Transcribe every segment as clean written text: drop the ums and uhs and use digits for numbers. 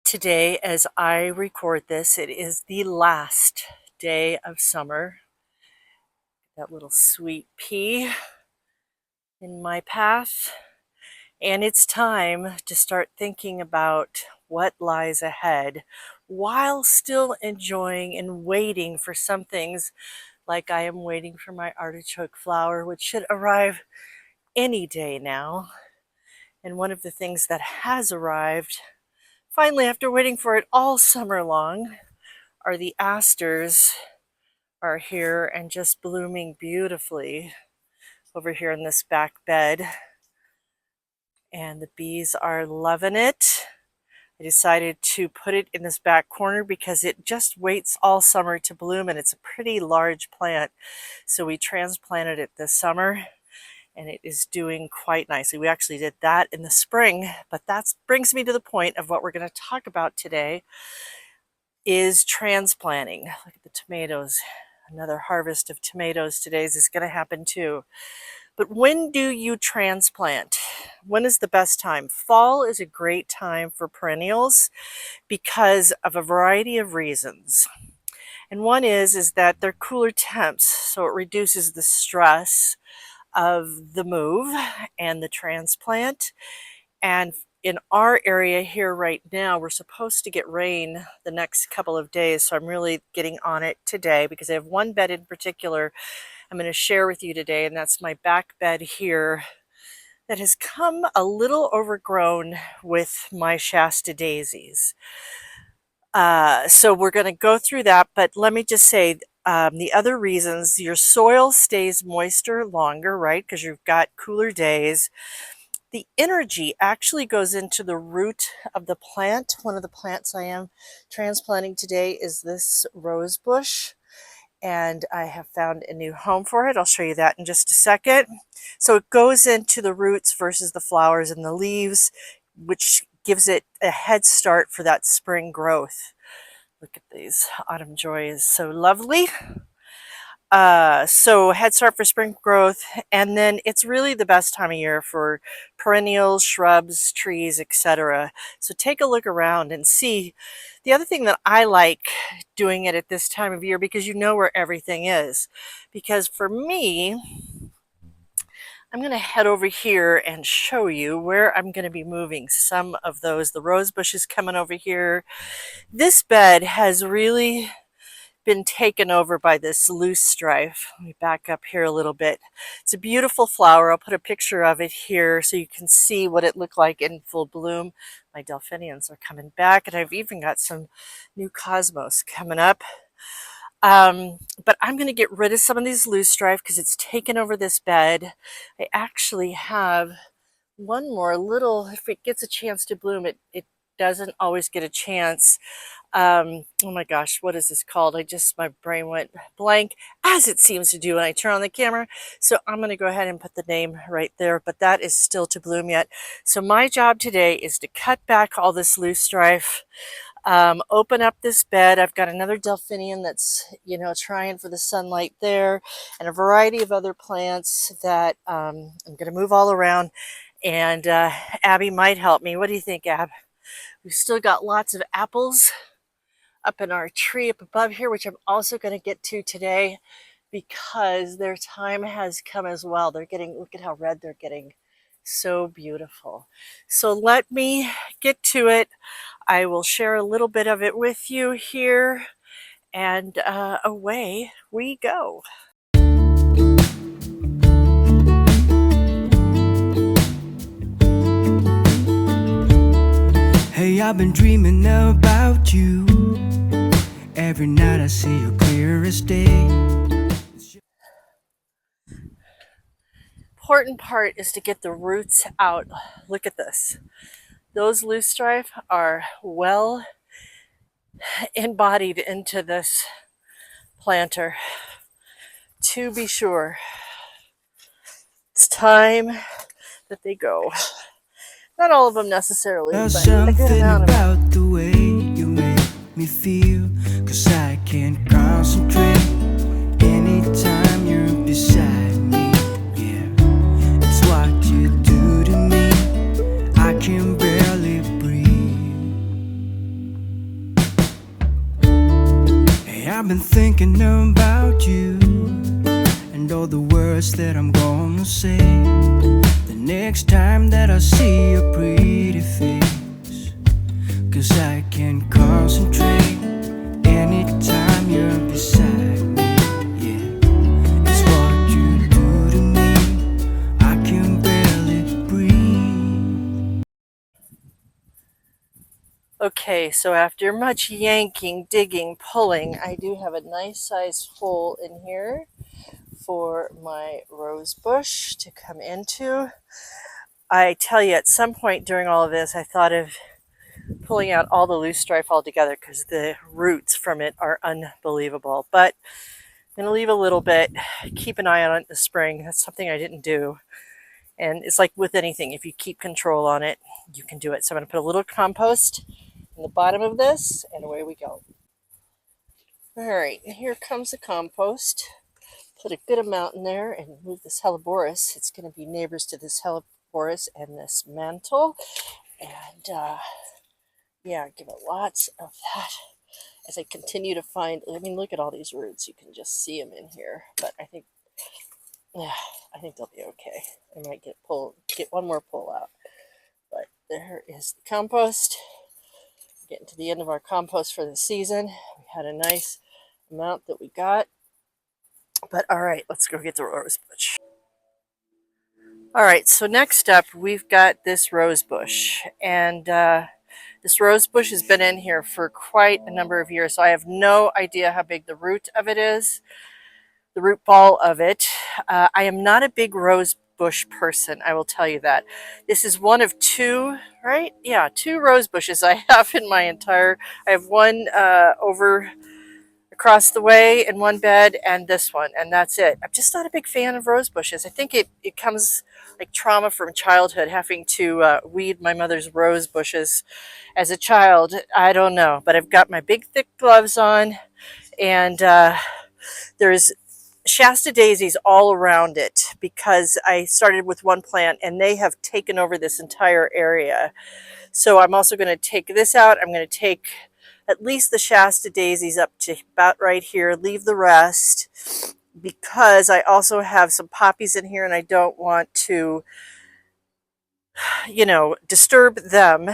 Today, as I record this, it is the last day of summer. That little sweet pea in my path. And it's time to start thinking about what lies ahead while still enjoying and waiting for some things, like I am waiting for my artichoke flower, which should arrive any day now. And one of the things that has arrived, finally, after waiting for it all summer long, are the asters are here and just blooming beautifully over here in this back bed. And the bees are loving it. I decided to put it in this back corner because it just waits all summer to bloom, and it's a pretty large plant. So we transplanted it this summer and it is doing quite nicely. We actually did that in the spring, but that brings me to the point of what we're going to talk about today is transplanting. Look at the tomatoes. Another harvest of tomatoes today is going to happen too. But when do you transplant? When is the best time? Fall is a great time for perennials because of a variety of reasons. And one is that they're cooler temps, so it reduces the stress of the move and the transplant. And in our area here right now, we're supposed to get rain the next couple of days, so I'm really getting on it today because I have one bed in particular I'm going to share with you today, and that's my back bed here that has come a little overgrown with my Shasta daisies. So we're going to go through that, but let me just say the other reasons: your soil stays moister longer, right? Because you've got cooler days. The energy actually goes into the root of the plant. One of the plants I am transplanting today is this rose bush, and I have found a new home for it. I'll show you that in just a second. So it goes into the roots versus the flowers and the leaves, which gives it a head start for that spring growth. Look at these. Autumn Joy is so lovely. So head start for spring growth, and then it's really the best time of year for perennials, shrubs, trees, etc. So take a look around and see. The other thing that I like doing it at this time of year, because you know where everything is. Because for me, I'm going to head over here and show you where I'm going to be moving some of those. The rose bushes coming over here. This bed has really been taken over by this loose strife. Let me back up here a little bit. It's a beautiful flower. I'll put a picture of it here so you can see what it looked like in full bloom. My delphiniums are coming back, and I've even got some new cosmos coming up. But I'm going to get rid of some of these loose strife because it's taken over this bed. I actually have one more little, if it gets a chance to bloom, it doesn't always get a chance. Oh my gosh, what is this called? My brain went blank, as it seems to do when I turn on the camera. So I'm going to go ahead and put the name right there, but that is still to bloom yet. So my job today is to cut back all this loose strife, open up this bed. I've got another delphinium that's, trying for the sunlight there, and a variety of other plants that I'm going to move all around. And Abby might help me. What do you think, Ab? We've still got lots of apples up in our tree up above here, which I'm also going to get to today because their time has come as well. Look at how red they're getting. So beautiful. So let me get to it. I will share a little bit of it with you here, and away we go. Hey, I've been dreaming about you. Every night I see you clear as day. Important part is to get the roots out. Look at this. Those loose strife are well embodied into this planter, to be sure. It's time that they go. Not all of them necessarily, There's but a good something amount of them. about the way you make me feel, 'cause I can't concentrate anytime you're beside me. Yeah, it's what you do to me. thinking about you and all the words that I'm gonna say the next time that I see your pretty face. 'Cause I can concentrate anytime you're beside me. Yeah, it's what you do to me. I can barely breathe. Okay, so after much yanking, digging, pulling, I do have a nice sized hole in here for my rose bush to come into. I tell you, at some point during all of this, I thought of pulling out all the loose strife altogether because the roots from it are unbelievable. But I'm going to leave a little bit, keep an eye on it in the spring. That's something I didn't do. And it's like with anything, if you keep control on it, you can do it. So I'm going to put a little compost in the bottom of this, and away we go. All right, here comes the compost. Put a good amount in there and move this hellebores. It's going to be neighbors to this hellebores and this mantle. And yeah, give it lots of that as I continue to find. I mean, look at all these roots. You can just see them in here. But yeah, I think they'll be okay. I might get one more pull out. But there is the compost. Getting to the end of our compost for the season. We had a nice amount that we got. But all right, let's go get the rose bush. All right, so next up, we've got this rose bush. And this rose bush has been in here for quite a number of years, so I have no idea how big the root of it is, the root ball of it. I am not a big rose bush person, I will tell you that. This is one of two, right? Yeah, two rose bushes I have in my entire, I have one over across the way in one bed and this one, and that's it. I'm just not a big fan of rose bushes. I think it comes like trauma from childhood, having to weed my mother's rose bushes as a child. I don't know, but I've got my big thick gloves on, and there's Shasta daisies all around it because I started with one plant and they have taken over this entire area. So I'm also going to take this out. I'm going to take at least the Shasta daisies up to about right here, leave the rest because I also have some poppies in here and I don't want to, disturb them.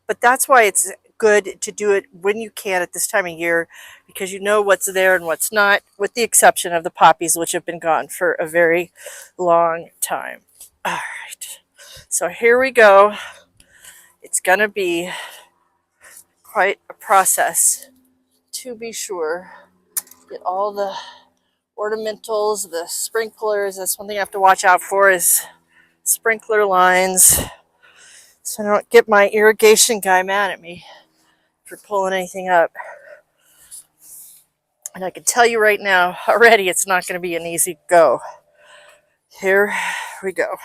But that's why it's good to do it when you can at this time of year because you know what's there and what's not, with the exception of the poppies, which have been gone for a very long time. All right, so here we go. It's going to be quite a process, to be sure. Get all the ornamentals, the sprinklers. That's one thing I have to watch out for is sprinkler lines, so I don't get my irrigation guy mad at me for pulling anything up. And I can tell you right now, already it's not going to be an easy go. Here we go.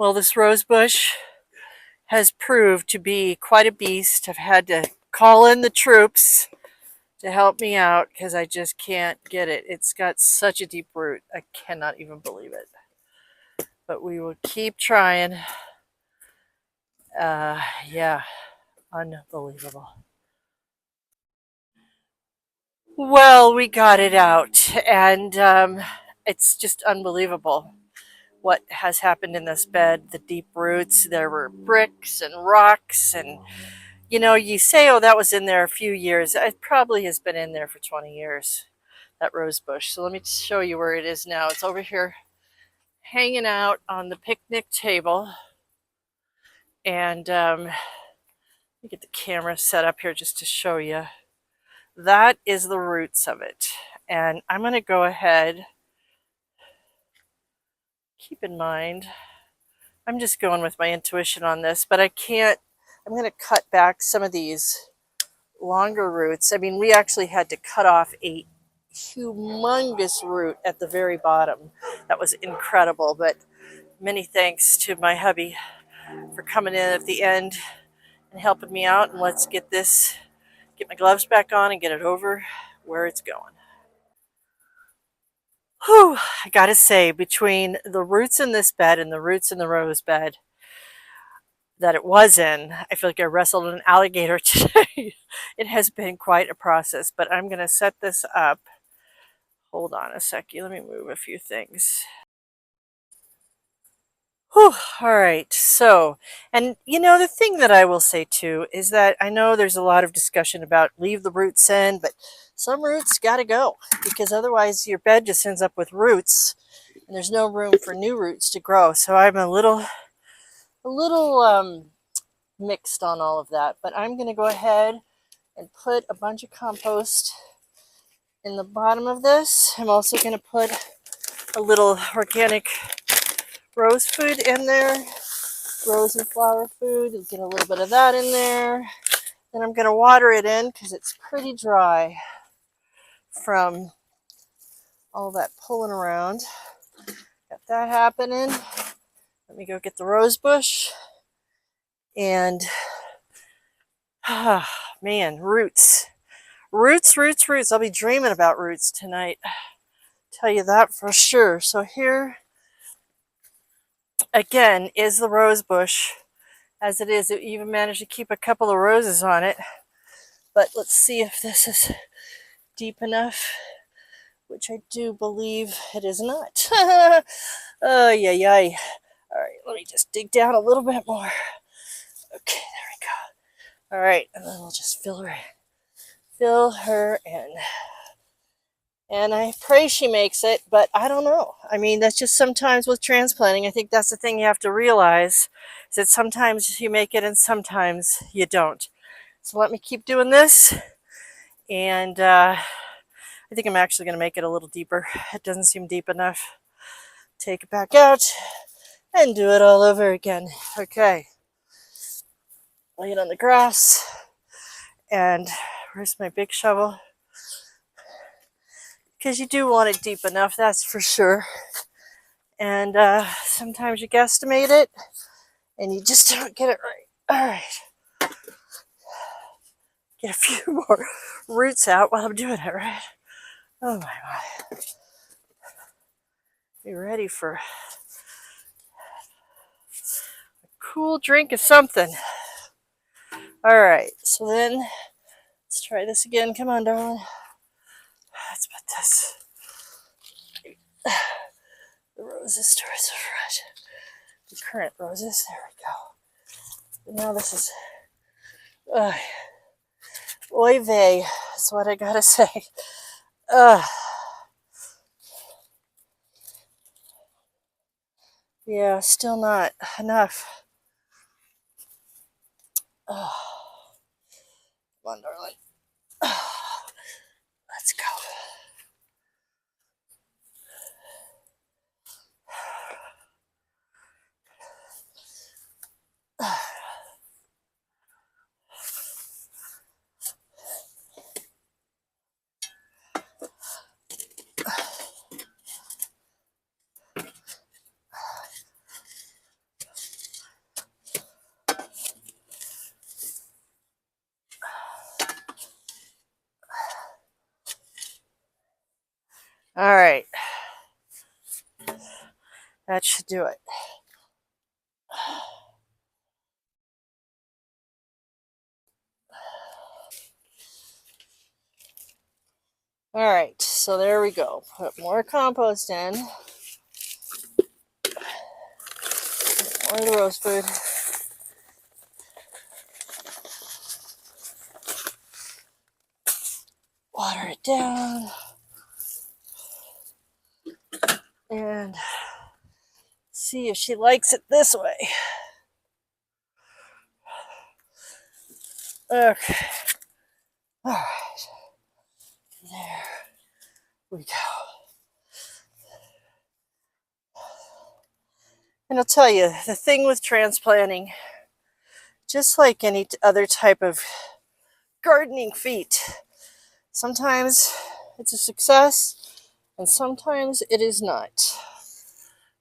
Well, this rose bush has proved to be quite a beast. I've had to call in the troops to help me out because I just can't get it. It's got such a deep root. I cannot even believe it. But we will keep trying. Yeah, unbelievable. Well, we got it out, and it's just unbelievable. what has happened in this bed, the deep roots. There were bricks and rocks, and you say, oh, that was in there a few years. It probably has been in there for 20 years, that rose bush. So let me show you where it is now. It's over here hanging out on the picnic table. And let me get the camera set up here just to show you. That is the roots of it. And I'm going to go ahead, keep in mind, I'm just going with my intuition on this, but I'm going to cut back some of these longer roots. I mean, we actually had to cut off a humongous root at the very bottom. That was incredible, but many thanks to my hubby for coming in at the end and helping me out. And let's get my gloves back on and get it over where it's going. Whew, I gotta say, between the roots in this bed and the roots in the rose bed that it was in, I feel like I wrestled an alligator today. It has been quite a process, but I'm gonna set this up. Hold on a second, let me move a few things. Whew, all right, so, and the thing that I will say too is that I know there's a lot of discussion about leave the roots in, but some roots gotta go because otherwise your bed just ends up with roots and there's no room for new roots to grow. So I'm a little mixed on all of that, but I'm gonna go ahead and put a bunch of compost in the bottom of this. I'm also gonna put a little organic rose food in there, rose and flower food, and get a little bit of that in there. Then I'm going to water it in because it's pretty dry from all that pulling around. Got that happening. Let me go get the rose bush. And, man, roots. Roots, roots, roots. I'll be dreaming about roots tonight. Tell you that for sure. So here, again, is the rose bush. As it is, it even managed to keep a couple of roses on it. But let's see if this is deep enough, which I do believe it is not. Oh, yeah, yeah. All right, let me just dig down a little bit more. Okay, there we go. All right, and then we'll just fill her in. And I pray she makes it, but I don't know. I mean, that's just sometimes with transplanting. I think that's the thing you have to realize is that sometimes you make it and sometimes you don't. So let me keep doing this. And I think I'm actually going to make it a little deeper. It doesn't seem deep enough. Take it back out and do it all over again. Okay. Lay it on the grass. And where's my big shovel? Because you do want it deep enough, that's for sure. And sometimes you guesstimate it and you just don't get it right. All right. Get a few more roots out while I'm doing it, right? Oh my. Be ready for a cool drink of something. All right, so then let's try this again. Come on, darling. Let's put this. The roses towards the front. The current roses. There we go. Now this is. Oy vey, is what I gotta say. Yeah, still not enough. Come on, darling. Let's go. All right. That should do it. All right, so there we go. Put more compost in. More of the rose food. Water it down. And see if she likes it this way. Okay. All right. There we go. And I'll tell you, the thing with transplanting, just like any other type of gardening feat, sometimes it's a success and sometimes it is not.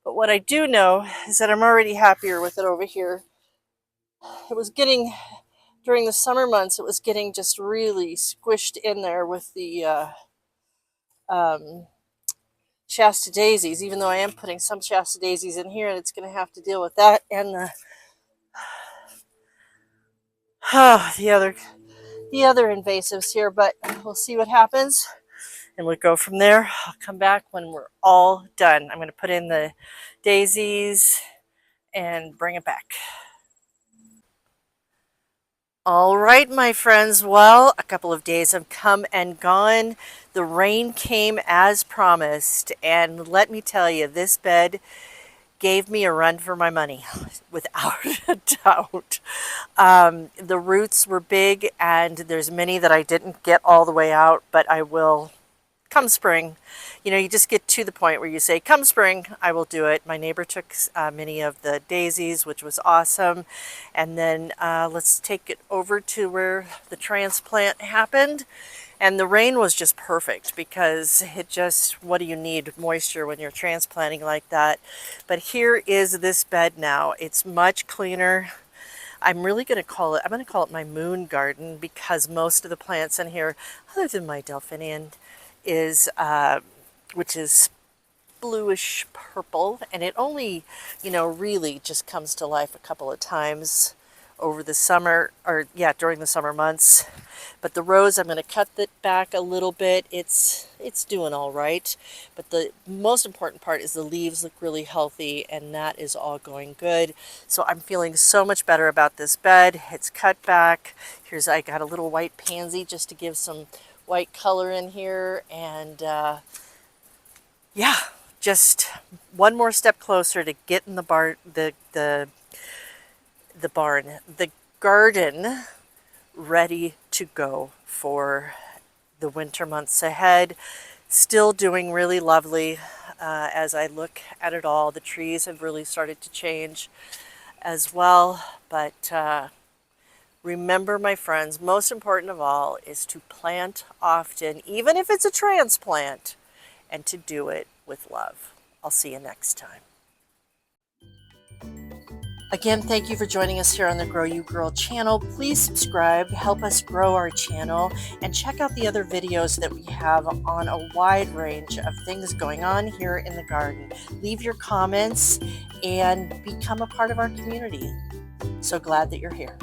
But what I do know is that I'm already happier with it over here. It was getting, during the summer months, it was getting just really squished in there with the um, Shasta daisies, even though I am putting some Shasta daisies in here and it's going to have to deal with that and the other invasives here, but we'll see what happens and we'll go from there. I'll come back when we're all done. I'm going to put in the daisies and bring it back. All right, my friends. Well, a couple of days have come and gone. The rain came as promised, and let me tell you, this bed gave me a run for my money, without a doubt. The roots were big, and there's many that I didn't get all the way out, but I will come spring. You know, you just get to the point where you say, come spring, I will do it. My neighbor took many of the daisies, which was awesome. And then let's take it over to where the transplant happened. And the rain was just perfect because it just, what do you need? Moisture when you're transplanting like that. But here is this bed now. It's much cleaner. I'm going to call it my moon garden because most of the plants in here, other than my delphinium, is which is bluish purple, and it only, really just comes to life a couple of times over the summer, or yeah, during the summer months. But the rose, I'm going to cut it back a little bit. It's doing all right, but the most important part is the leaves look really healthy, and that is all going good. So I'm feeling so much better about this bed. It's cut back. I got a little white pansy just to give some white color in here, and yeah, just one more step closer to getting the garden ready to go for the winter months ahead. Still doing really lovely. As I look at it all, the trees have really started to change as well, but remember, my friends, most important of all is to plant often, even if it's a transplant, and to do it with love. I'll see you next time. Again, thank you for joining us here on the Grow You Girl channel. Please subscribe, help us grow our channel, and check out the other videos that we have on a wide range of things going on here in the garden. Leave your comments and become a part of our community. So glad that you're here.